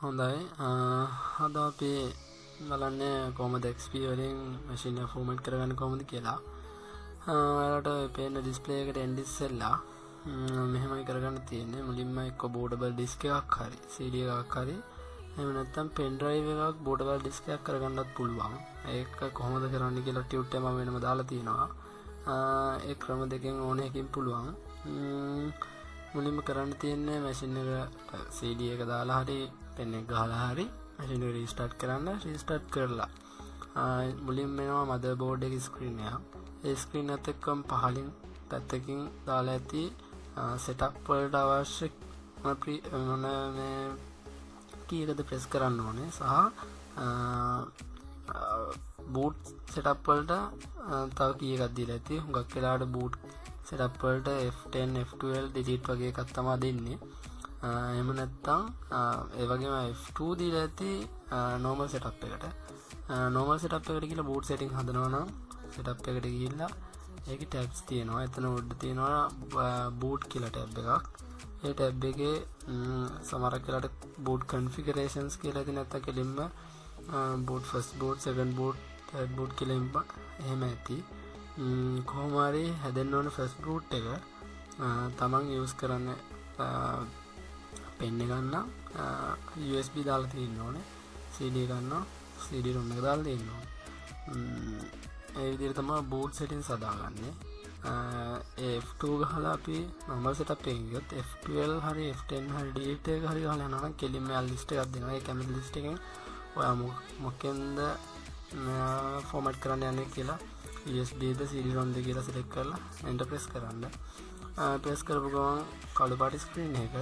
හොඳයි අද අපි බලන්නේ කොහොමද XP වලින් මැෂින් එක ෆෝමැට් කරගන්නේ කොහොමද කියලා. ඔයාලට පේන ඩිස්ප්ලේ එකට එන්න ඉස්සෙල්ලා මෙහෙමයි කරගන්න තියෙන්නේ. මුලින්ම එක්ක bootable disk එකක් හරි CD එකක් හරි එහෙම නැත්නම් pen drive එකක් bootable disk එකක් කරගන්නත් පුළුවන්. ඒක කොහොමද කරන්නේ කියලා ටියුට් එක මම වෙනම දාලා තියෙනවා. ඒ ක්‍රම දෙකෙන් ඕන එකකින් පුළුවන්. මුලින්ම කරන්න තියෙන්නේ මැෂින් එක CD එක දාලා හරි pen එක ගහලා හරි මැෂින් එක රීස්ටාර්ට් කරන්න. රීස්ටාර්ට් කරලා මුලින්ම එනවා motherboard එකේ screen එක. ඒ screen එකත් එක්කම පහලින් පැත්තකින් දාලා ඇති setup වලට අවශ්‍ය මොන මේ key එකද press කරන්න ඕනේ සහ boot setup වලට තව key එකක් දීලා ඇති. හුඟක් වෙලාවට boot setup වලට F10 F12 delete වගේ එකක් තමයි දෙන්නේ. එහෙම නැත්නම් ඒ වගේම F2 දීලා ඇති normal setup එකට. normal setup එකට ගිහලා boot setting හදනවා නම් setup එකට ගිහිල්ලා ඒකේ tabs තියෙනවා. එතන උඩ තියෙනවා boot කියලා tab එකක්. ඒ tab එකේ සමහරක් වෙලාවට boot configurations කියලා ඇති නැත්නම් කෙලින්ම boot first boot second boot third boot කියලා එහෙම ඇති. කොහොම හරි හැදෙන්න ඕන first boot එක තමන් use කරන්න pen එක ගන්න USB දාලා තියෙන්න ඕනේ. CD ගන්න CD ROM එක දාලා තියෙන්න ඕනේ. ඒ විදිහට තමයි boot settings හදාගන්නේ. F2 ගහලා අපි normal setup එකකින් ගියොත් F12 හරි F10 හරි delete එක හරි ගහලා යනවා නම් කෙලින්ම list එකක් දෙනවා. ඒ කැමති list එකෙන් ඔයා මොකෙන්ද format කරන්න යන්නේ කියලා USB ද CD ROM ද කියලා select කරලා enter press කරන්න. press කරපු ගමන් කළු පාට screen එක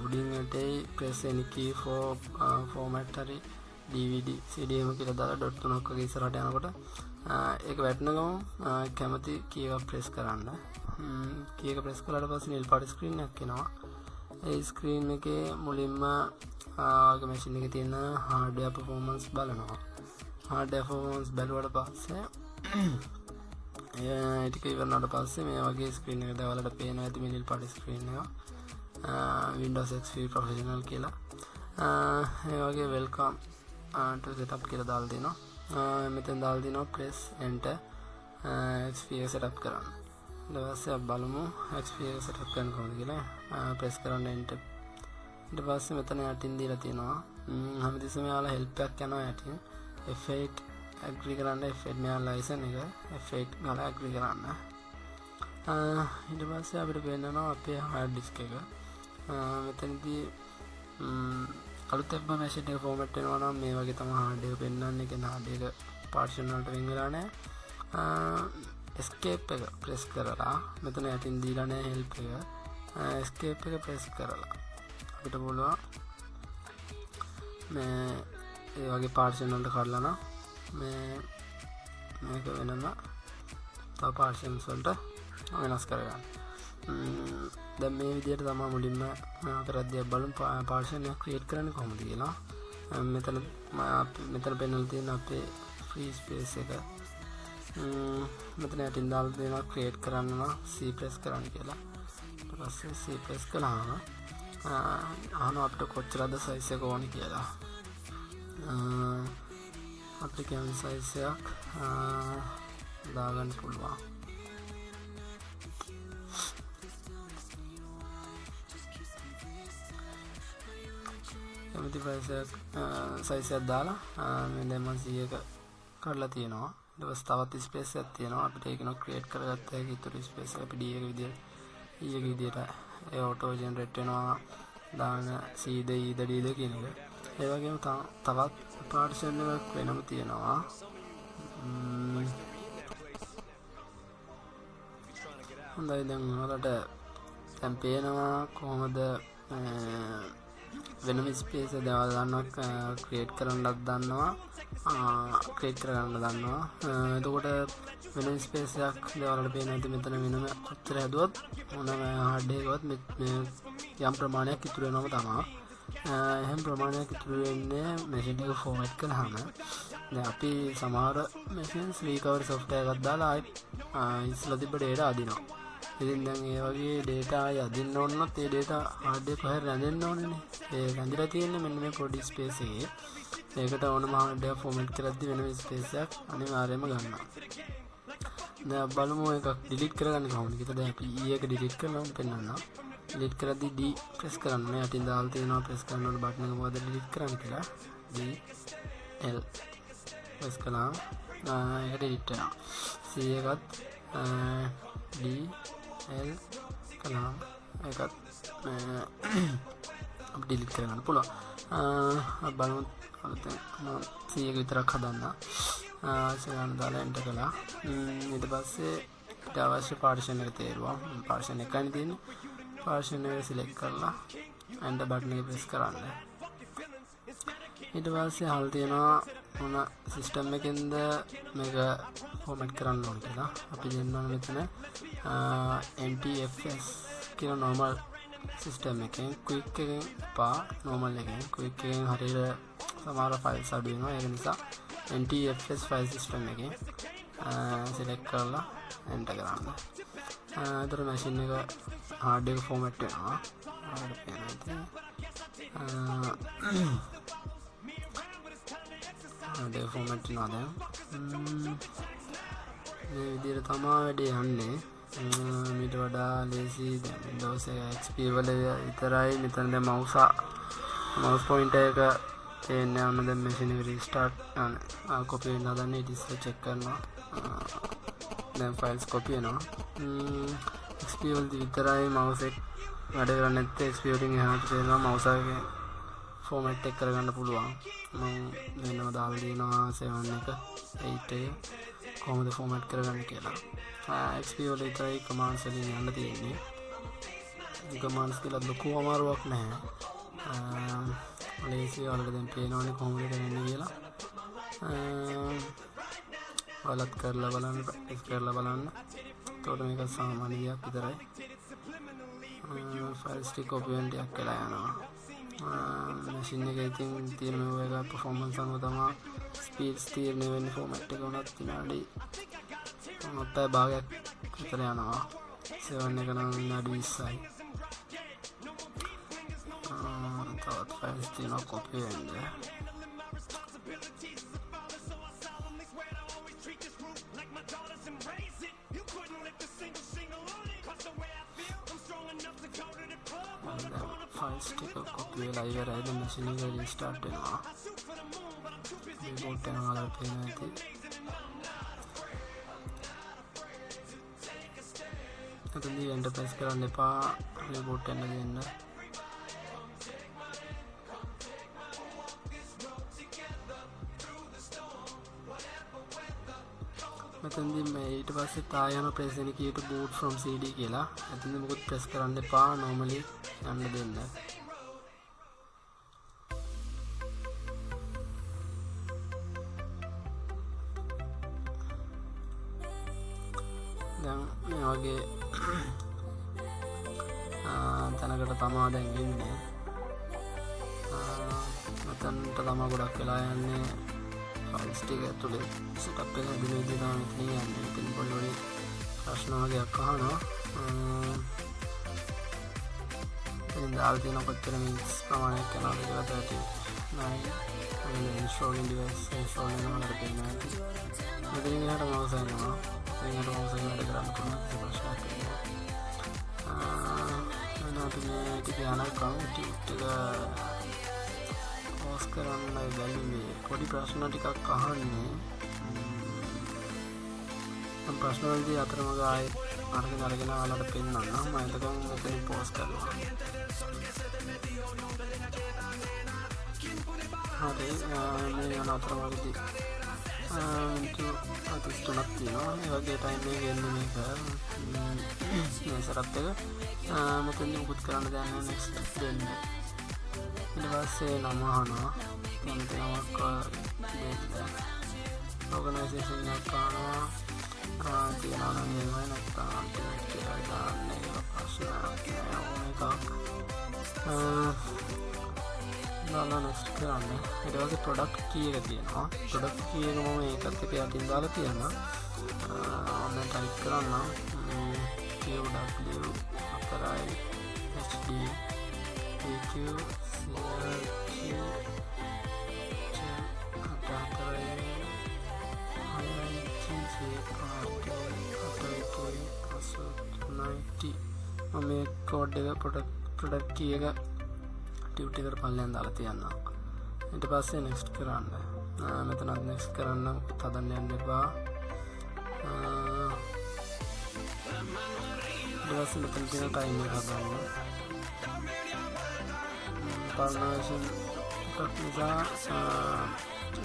උඩින් ඇටේ press any key for format හරි DVD CD එහෙම කියලා දාලා dot 3ක් වගේ ඉස්සරහට යනකොට ඒක වැටෙන ගමන් කැමති key එක press කරන්න. key එක press කළාට පස්සේ නිල් පාට screen එකක් එනවා. ඒ screen එකේ මුලින්ම ආගේ machine එකේ තියෙන hardware performance බලනවා. hardware performance බැලුවට පස්සේ ඒ ටික ඉවරනට පස්සේ මේ වගේ screen එකකට ඔයාලට පේනවා ඇති මේ නිල් පාට screen එක. Windows XP Professional කියලා. ඒ වගේ welcome to setup කියලා දාලා දෙනවා. මෙතෙන් දාලා දෙනවා press enter XP එක setup කරන්න. ඊට පස්සේ බලමු XP එක setup කරන්න කොහොමද කියලා. press කරන්න enter. ඊට පස්සේ මෙතන යටින් දීලා තියෙනවා හැමතිස්සෙම යාලා help එකක් යනවා යටින්. F8 agree කරන්න F8 මෙයා license එක F8 ගාලා agree කරන්න. ඊට පස්සේ අපිට පේනවා අපේ hard disk එක. මෙතනදී අලුතෙන්ම machine එක format වෙනවා නම් මේ වගේ තමයි hard එක පෙන්වන්නේ. කියන්නේ hard එක partition වලට වෙන් වෙලා නැහැ. escape එක press කරලා මෙතන යටින් දීලා නැහැ help එක. escape එක press කරලා අපිට බලනවා මේ ඒ වගේ partition වලට කඩලා නම් මේක වෙනම තව partitions වලට වෙනස් කරගන්න. දැන් මේ විදිහට තමයි මුලින්ම කරද්දී බලමු partition එක create කරන්නේ කොහොමද කියලා. මෙතන පෙන්නලා තියෙන අපේ free space එක. මෙතන යටින් දාලා දෙනවා create කරන්න නම් C press කරන්න කියලා. ඊට පස්සේ C press කළාම අහනවා අපිට කොච්චරද size එක ඕනේ කියලා. අපිට කැමති size එකක් දාගන්න පුළුවන්. කැමති size එකක් දාලා මේ දැන් මම 100ක කරලා තියෙනවා. ඊට පස්සේ තවත් space එකක් තියෙනවා. අපිට ඒක නෝ create කරගත්ත හැකි ඉතුරු space එක අපි D එක විදියට E එක විදියට ඒ auto generate වෙනවා. දාන C ද E ද D ද කියන එක. ඒ වගේම තවත් partition එකක් වෙනම තියෙනවා. හොඳයි දැන් ඔයාලට දැන් පේනවා කොහොමද වෙනම ස්පේස් එක දැන් ගන්නවා ක්‍රියේට් කරන්නත් දන්නවා ක්‍රියේට් කරගන්න දන්නවා. එතකොට වෙනම ස්පේස් එකක් ඔයාලට පේනවා ඉතින් මෙතන වෙනම කොච්චර හැදුවත් මොනම හાર્ඩ් එකකවත් මේ යම් ප්‍රමාණයක් ඉතුරු වෙනවම තමයි. එහෙම ප්‍රමාණයක් ඉතුරු වෙන්නේ මැෂින් එක ෆෝමැට් කළාම. දැන් අපි සමහර machines recovery software එකක් දාලා ආයි ඉස්සලා තිබ්බ data අදිනවා. ඉතින් දැන් ඒ වගේ data යදින්න ඕනොත් ඒ data hard disk කොහෙද රැඳෙන්න ඕනේනේ. ඒ රැඳිලා තියෙන්නේ මෙන්න මේ පොඩි space එකේ. ඒකට ඕනම hard disk format කරද්දි වෙන space එකක් අනිවාර්යයෙන්ම ගන්නවා. දැන් බලමු එකක් delete කරගන්න කොහොමද කියලා. දැන් අපි E එක delete කරලා පෙන්නනවා. delete කරද්දි D press කරන්න ඕනේ. යටින් දාලා තියෙනවා press කරන ඕන button එක මොකද delete කරන්න කියලා. D L press කළා. ඒක delete වෙනවා. C එකත් D L කළා. ඒකත් අපි delete කරගන්න පුළුවන්. බලමු අලුතෙන් C එක විතරක් හදන්න. සරණ දාලා enter කළා. ඊට පස්සේ ඊට අවශ්‍ය partition එක තේරුවා. partition එකයි තියෙන්නේ. partition එක select කරලා enter button එක press කරන්න. ඊට පස්සේ අහල් තියෙනවා මොන system එකෙන්ද මේක format කරන්න ඕන කියලා. අපි දෙන්නවා මෙතන NTFS කියන normal system එකෙන් quick එකෙන් පා normal එකෙන් quick එකෙන් හරියට සමහර files අඩු වෙනවා. ඒක නිසා NTFS file system එකෙන් select කරලා enter කරන්න. ඒතර machine එක hard disk format වෙනවා. හරියට පේනවා ඉතින්. hard disk format වෙනවා දැන්. මේ විදිහට තමයි වැඩේ යන්නේ. මීට වඩා ලේසි දැන් Windows XP වල විතරයි. මෙතන දැන් mouse pointer එක තේන්නේ නැහැ. දැන් machine එක restart copy වෙන්න හදන්නේ. it is check කරනවා. දැන් files copy වෙනවා. XP වලදී විතරයි mouse එක වැඩ කරන්නේ නැත්නම් XP වලින් එහාට තියෙනවා mouse එකේ format එක කරගන්න පුළුවන්. මම වෙනම දාලා දෙනවා 7 එක 8 එක කොහොමද format කරගන්නේ කියලා. XP වල විතරයි commands වලින් යන්න තියෙන්නේ. commands කියලා ලොකු අමාරුවක් නැහැ. ලේසි වලට දැන් පේනවනේ කොහොමද කරන්නේ කියලා. ඔයාලත් කරලා බලන්න, practice කරලා බලන්න. එතකොට මේක සාමාන්‍ය දෙයක් විතරයි. files ටික copy වෙන්න ටිකක් වෙලා යනවා. machine එකේ තියෙන මේවා performance අනුව තමයි speeds තීරණය වෙන්නේ. format එක උනත් විනාඩි 3 භාගයක් විතර යනවා. 7 එක නම් විනාඩි 20යි. තවත් files තියෙනවා copy වෙන්න. files ටික copy වෙලා ඉවරයි. දැන් machine එක restart වෙනවා. reboot වෙනවා කියලා තියෙනවා ඉතින්. එතනදී enter press කරන්න එපා. reboot වෙන්න දෙන්න. මෙතනදී මේ ඊට පස්සේ තායන press වෙන කීයට boot from CD කියලා. එතනදී මොකද press කරන්න එපා. normally යන්න දෙන්න. දැන් මේ වගේ තැනකට තමා දැන් ඉන්නේ. මෙතනට තමා ගොඩක් වෙලා යන්නේ. files ටික ඇතුලේ setup එක හදන විදිහ තමයි මෙතන යන්නේ. ඉතින් පොඩි ප්‍රශ්න වගේක් අහනවා. ඉතින් දාලා තියෙන කොච්චර මිනිස් ප්‍රමාණයක් යනවද කියලා 39 installing device install වෙනවා කියලා පේනවා. මෙතනින් එහාට mouse යනවා. එතනින් mouse එක වැඩ කරන්න පුළුවන් ප්‍රශ්නයක් තියෙනවා. අපි මේ ටික යනකම් ටික පෝස් කරන්න බැලුවේ. පොඩි ප්‍රශ්න ටිකක් අහන්නේ. ප්‍රශ්න වලදී අතරමඟ ආයේ අරගෙන ඔයාලට පෙන්නන්න. මම එතකන් මෙතන පෝස් කරනවා. හරි මේ යන අතරමඟදී මිනිත්තු 33ක් තියෙනවා. ඒ වගේ ටයිම් එක ගන්න මේක මේ සරත් එක මෙතන උකුත් කරන්න දැන් next දෙන්න. ඊට පස්සේ නම අහනවා. නමක් දෙන්න. organization එකක් අහනවා. තියනවා නම් එහෙමයි නැත්නම් කියලා දාන්න ඒක ප්‍රශ්නයක් නෑ. next කරන්න. ඊට පස්සේ product key එක තියෙනවා. product key එක මම ඒකත් එක යටින් දාලා තියෙනවා. ඔන්න type කරන්න. P QW අතරයි HD EQ CRT අතරයි මේ කෝඩ් එක ප්‍රොඩක්ට් කී එක ටියුට් එකට පල්ලෙන් දාලා තියන්නවා. ඊට පස්සේ next කරන්න. මෙතනත් next කරන්න තදන්න යන්න එපා. ඊට පස්සේ මෙතන තියෙන time එක හදන්න. පර්නේෂන් එකක් නිසා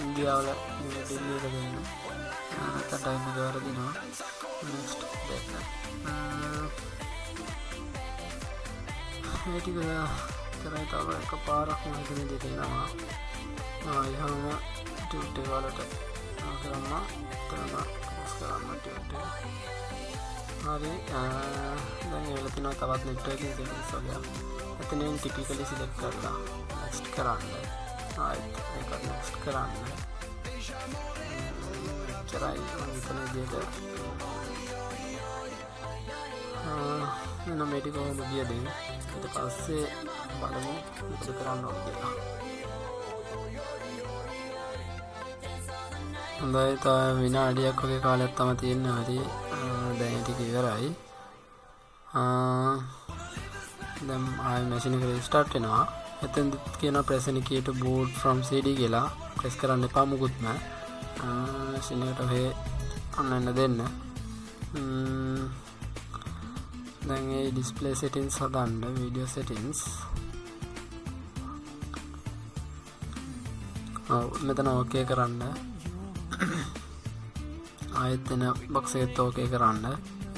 ඉන්දියාවල මේ දිල්ලි එක දෙන්න. නැත්නම් time එක වරදිනවා. next දෙක. මේ ටික කරයි තව එකපාරක් මොකද දෙකේනවා. ආයෙම ටියුට් එක වලට කරන්න තරම ක්‍රොස් කරන්න ටියුට් එක. හරි දැන් ඒවල තියෙනවා තවත් networking settings වගේ. එතනින් typically select කරලා next කරන්න. ආයෙත් ඒක next කරන්න. කරයි මෙතන විදියට මෙන්න මේ ටික කොහොමද කියද ඊට පස්සේ බලමු මොකද කරන්න ඕනද කියලා. හොඳයි තව විනාඩියක් වගේ කාලයක් තමයි තියෙන්නේ. හරි දැන් ටික ඉවරයි. දැන් ආයෙ මැෂින් එක රීස්ටාර්ට් වෙනවා. එතෙන් කියන press any key to boot from CD කියලා press කරන්න එපා මුකුත් නෑ. මැෂින් එකට ඔහේ අන්නන්න දෙන්න. දැන් ඒ display settings හදන්න video settings. මෙතන okay කරන්න. ආයෙත් එන box එකත් okay කරන්න.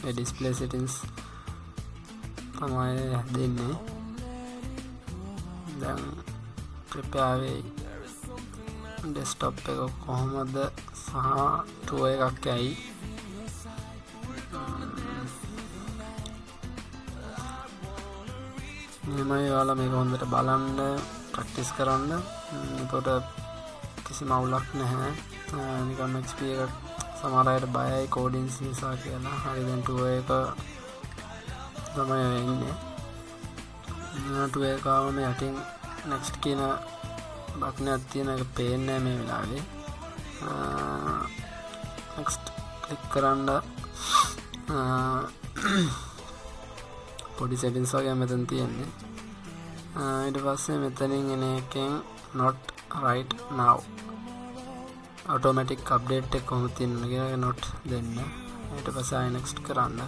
ඒ display settings තමයි දෙන්නේ. දැන් prepare වෙයි desktop එක කොහොමද සහ tour එකක් ඇයි මෙහෙමයි. ඔයාලා මේක හොඳට බලන්න ප්‍රැක්ටිස් කරන්න. එතකොට කිසිම අවුලක් නැහැ. නිකන් XP එක සමහර අයට බයයි කෝඩින්ස් නිසා කියලා. හරි දැන් tour එක තමයි ඉන්නේ. tour එක ආවම යටින් next කියන බටන් එකක් තියෙන එක පේන්නේ මේ වෙලාවේ. next click කරන්න. පොඩි settings වගේ මෙතන තියෙන්නේ. ඊට පස්සේ මෙතනින් එන එකෙන් not right now automatic update එක කොහොමද තියෙන්නේ කියලා not දෙන්න. ඊට පස්සේ ආයෙ next කරන්න.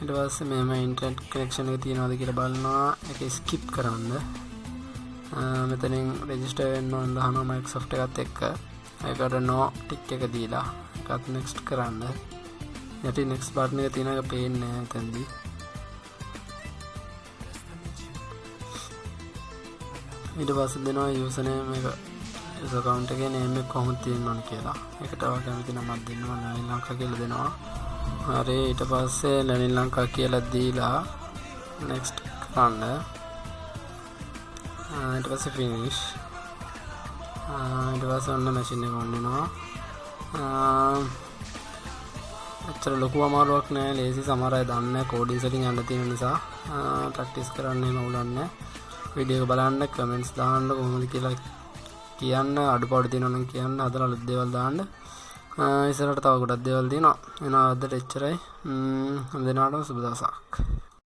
ඊට පස්සේ මෙහෙම internet connection එක තියෙනවද කියලා බලනවා. ඒක skip කරන්න. මෙතනින් register වෙන්න ඕන දහනවා Microsoft එකත් එක්ක. ඒකට no tick එක දීලා ඒකත් next කරන්න. යටි next button එක තියෙන එක පේන්නේ නැහැ එතනදී. ඊට පස්සේ දෙනවා username එක user account එකේ name එක කොහොමද තියෙනවද කියලා. ඒකට ඔයා කැමති නමක් දෙනවා. ලනින් ලංකා කියලා දෙනවා. හරි ඊට පස්සේ ලනින් ලංකා කියලා දීලා next කරන්න. ඊට පස්සේ finish. ඊට පස්සේ ඔන්න machine එක on වෙනවා. අච්චර ලොකු අමාරුවක් නෑ. ලේසි. සමහර අය දන්නේ නැහැ coding setting යන්න තියෙන නිසා practice කරන්න එහෙම උලන්නේ. වීඩියෝ එක බලන්න කමෙන්ට්ස් දාන්න කොහොමද කියලා කියන්න. අඩුපාඩු තියෙනවා නම් කියන්න. අදලා අලුත් දේවල් දාන්න. ඉස්සරහට තව ගොඩක් දේවල් තියෙනවා. එහෙනම් අදට එච්චරයි. හැම දිනාටම සුබ දවසක්.